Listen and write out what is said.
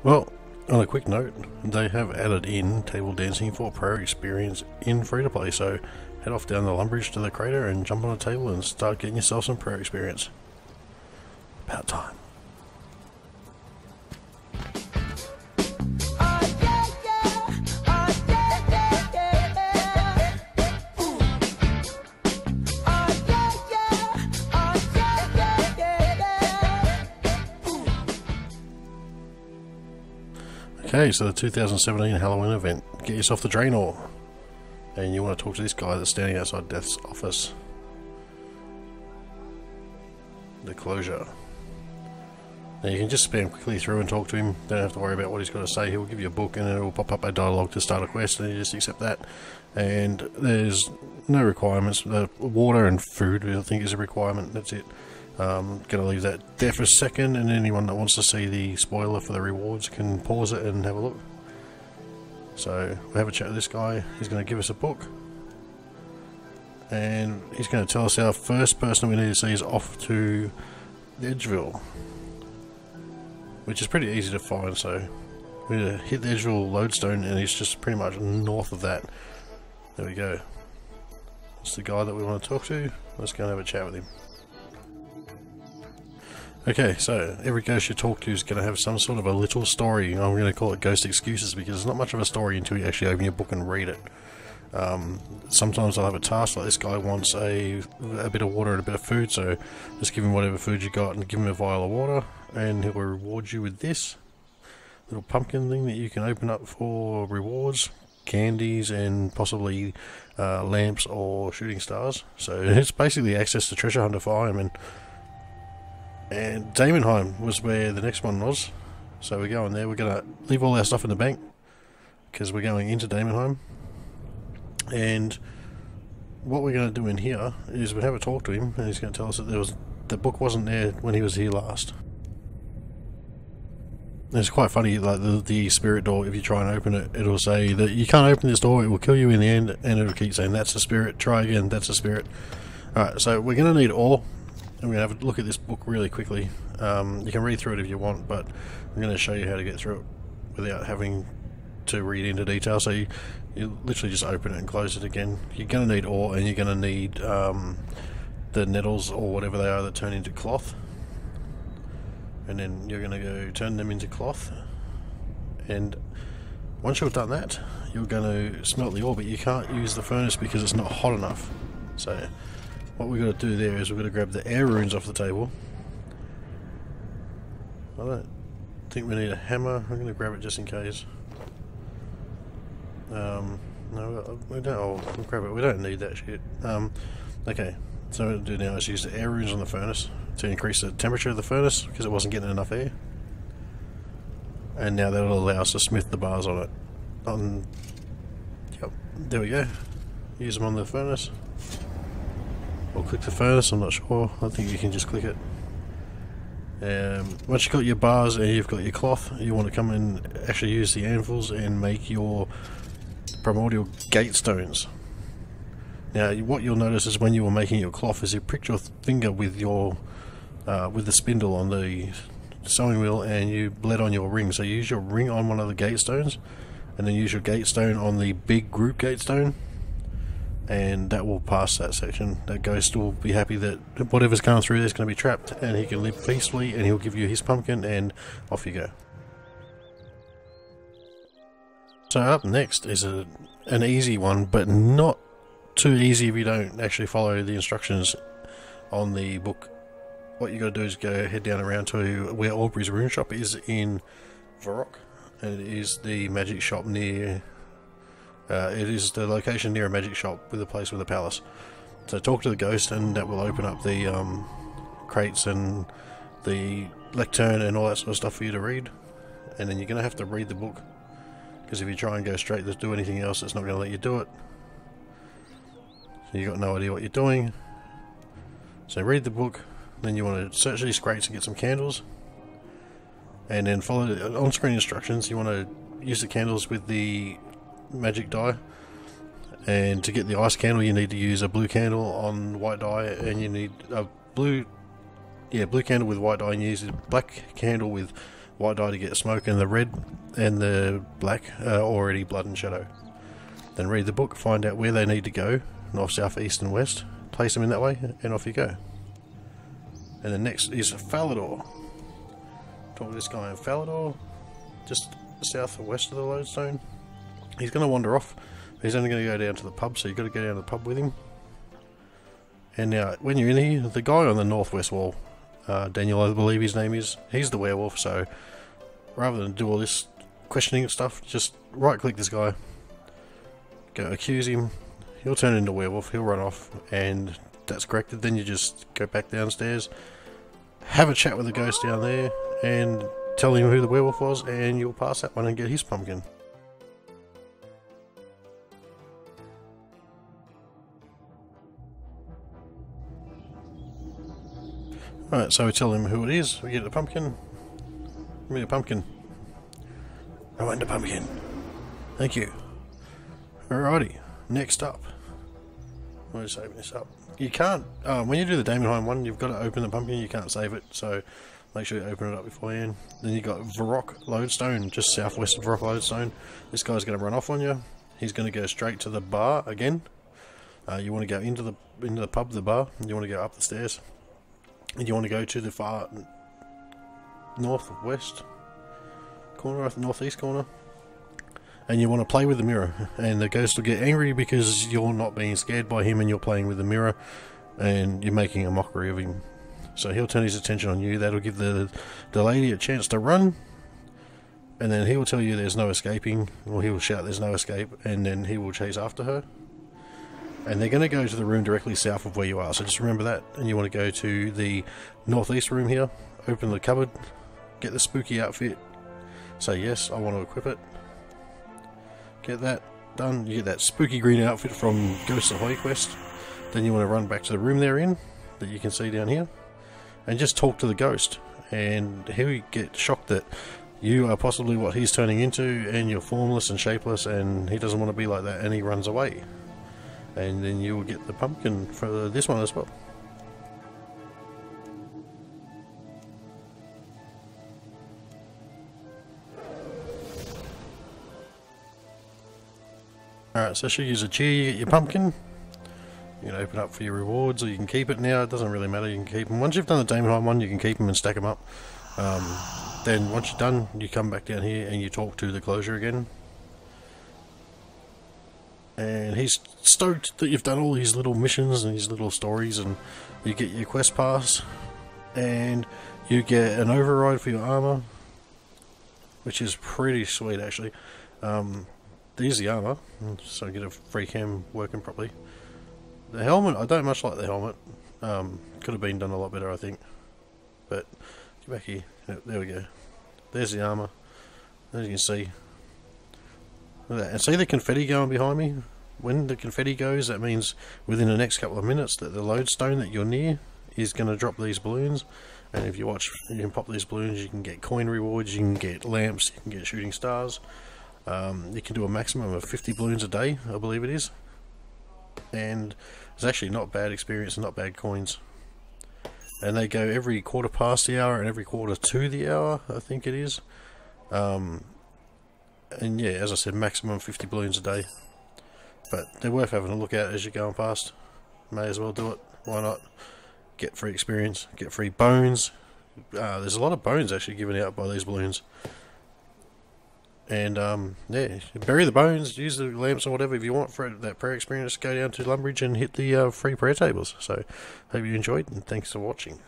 Well, on a quick note, they have added in table dancing for pro experience in free-to-play, so head off down the Lumbridge to the crater and jump on a table and start getting yourself some pro experience. About time. Okay, so the 2017 Halloween event. Get yourself the Draenor. And you want to talk to this guy that's standing outside Death's office. The closure. Now you can just spam quickly through and talk to him. Don't have to worry about what he's got to say. He'll give you a book and it will pop up a dialogue to start a quest, and you just accept that. And there's no requirements. Water and food, I think, is a requirement. That's it. Gonna leave that there for a second, and anyone that wants to see the spoiler for the rewards can pause it and have a look. So we'll have a chat with this guy. He's going to give us a book, and he's going to tell us our first person we need to see is off to Edgeville, which is pretty easy to find. So we're going to hit the Edgeville lodestone, and he's just pretty much north of that. There we go. That's the guy that we want to talk to. Let's go and have a chat with him. Okay, so every ghost you talk to is going to have some sort of a little story. I'm going to call it ghost excuses because there's not much of a story until you actually open your book and read it. Sometimes I'll have a task like this guy wants a bit of water and a bit of food, so just give him whatever food you got and give him a vial of water, and he'll reward you with this little pumpkin thing that you can open up for rewards, candies, and possibly lamps or shooting stars. So it's basically access to treasure hunter for Ironman. And Daemonheim was where the next one was, so we're going there. We're going to leave all our stuff in the bank because we're going into Daemonheim. And what we're going to do in here is we'll have a talk to him, and he's going to tell us that the book wasn't there when he was here last. And it's quite funny, like the spirit door, if you try and open it, it'll say that you can't open this door, it will kill you in the end, and it'll keep saying that's a spirit, try again, that's a spirit. Alright, so we're going to need ore. I'm going to have a look at this book really quickly. You can read through it if you want, but I'm going to show you how to get through it without having to read into detail. So you literally just open it and close it again. You're going to need ore, and you're going to need the nettles or whatever they are that turn into cloth. And then you're going to go turn them into cloth. And once you've done that, you're going to smelt the ore, but you can't use the furnace because it's not hot enough. So what we've got to do there is we've got to grab the air runes off the table. I don't think we need a hammer. I'm going to grab it just in case. No, we don't. Oh, we'll grab it. We don't need that shit. Okay, so what we're going to do now is use the air runes on the furnace to increase the temperature of the furnace because it wasn't getting enough air. And now that'll allow us to smith the bars on it. Yep, there we go. Use them on the furnace. Or click the furnace, I'm not sure. I think you can just click it. Once you've got your bars and you've got your cloth, you want to come and actually use the anvils and make your primordial gate stones. Now, what you'll notice is when you were making your cloth is you pricked your finger with your with the spindle on the sewing wheel, and you bled on your ring. So you use your ring on one of the gate stones, and then use your gate stone on the big group gate stone. And that will pass that section. That ghost will be happy that whatever's going through there is going to be trapped, and he can live peacefully, and he'll give you his pumpkin, and off you go. So up next is an easy one, but not too easy if you don't actually follow the instructions on the book. What you got to do is go head down around to where Aubrey's rune shop is in Varrock, and it is the magic shop near. It is the location near a magic shop with a place with a palace. So talk to the ghost, and that will open up the crates and the lectern and all that sort of stuff for you to read. And then you're going to have to read the book, because if you try and go straight to do anything else, it's not going to let you do it. So you've got no idea what you're doing. So read the book, then you want to search these crates and get some candles, and then follow the on-screen instructions. You want to use the candles with the magic dye, and to get the ice candle you need to use a blue candle on white dye, and you need a blue candle with white dye, and you use a black candle with white dye to get smoke, and the red and the black are already blood and shadow. Then read the book, find out where they need to go, north, south, east and west, place them in that way, and off you go. And the next is Falador. Talk to this guy in Falador, just south or west of the lodestone. He's going to wander off. He's only going to go down to the pub, so you've got to go down to the pub with him. And now, when you're in here, the guy on the northwest wall, Daniel, I believe his name is, he's the werewolf, so rather than do all this questioning stuff, just right click this guy, go accuse him, he'll turn into a werewolf, he'll run off, and that's corrected. Then you just go back downstairs, have a chat with the ghost down there, and tell him who the werewolf was, and you'll pass that one and get his pumpkin. Alright, so we tell him who it is, we get the pumpkin. Give me the pumpkin. I want the pumpkin. Thank you. Alrighty, next up. I'll just open this up. You can't, when you do the Damenheim one, you've got to open the pumpkin, you can't save it, so make sure you open it up beforehand. Then you've got Varrock Lodestone, just southwest of Varrock Lodestone. This guy's going to run off on you. He's going to go straight to the bar again. You want to go into the pub, the bar, and you want to go up the stairs. And you want to go to the far northwest corner, northeast corner, and you want to play with the mirror, and the ghost will get angry because you're not being scared by him and you're playing with the mirror and you're making a mockery of him. So he'll turn his attention on you. That'll give the lady a chance to run, and then he will tell you there's no escaping, or he will shout there's no escape, and then he will chase after her. And they're going to go to the room directly south of where you are, so just remember that. And you want to go to the northeast room here, open the cupboard, get the spooky outfit, say yes, I want to equip it, get that done. You get that spooky green outfit from Ghost Ahoy quest. Then you want to run back to the room they're in, that you can see down here, and just talk to the ghost, and he'll get shocked that you are possibly what he's turning into, and you're formless and shapeless, and he doesn't want to be like that, and he runs away. And then you will get the pumpkin for this one as well. Alright, so she'll use a cheer, you get your pumpkin. You can open up for your rewards, or you can keep it now, it doesn't really matter, you can keep them. Once you've done the Damenheim one, you can keep them and stack them up. Then once you're done, you come back down here and you talk to the closure again. And he's stoked that you've done all these little missions and these little stories, and you get your quest pass, and you get an override for your armor, which is pretty sweet actually. There's the armor, so I get a free cam working properly. The helmet, I don't much like the helmet. Could have been done a lot better, I think. But get back here. Yep, there we go. There's the armor. As you can see. Look at that. And see the confetti going behind me? When the confetti goes, that means within the next couple of minutes that the lodestone that you're near is going to drop these balloons. And if you watch, you can pop these balloons, you can get coin rewards, you can get lamps, you can get shooting stars. You can do a maximum of 50 balloons a day, I believe it is. And it's actually not bad experience and not bad coins. And they go every quarter past the hour and every quarter to the hour, I think it is. And yeah, as I said, maximum 50 balloons a day. But they're worth having a look at as you're going past. May as well do it. Why not? Get free experience, get free bones. There's a lot of bones actually given out by these balloons. And yeah, bury the bones, use the lamps or whatever if you want for that prayer experience. Go down to Lumbridge and hit the free prayer tables. So, hope you enjoyed, and thanks for watching.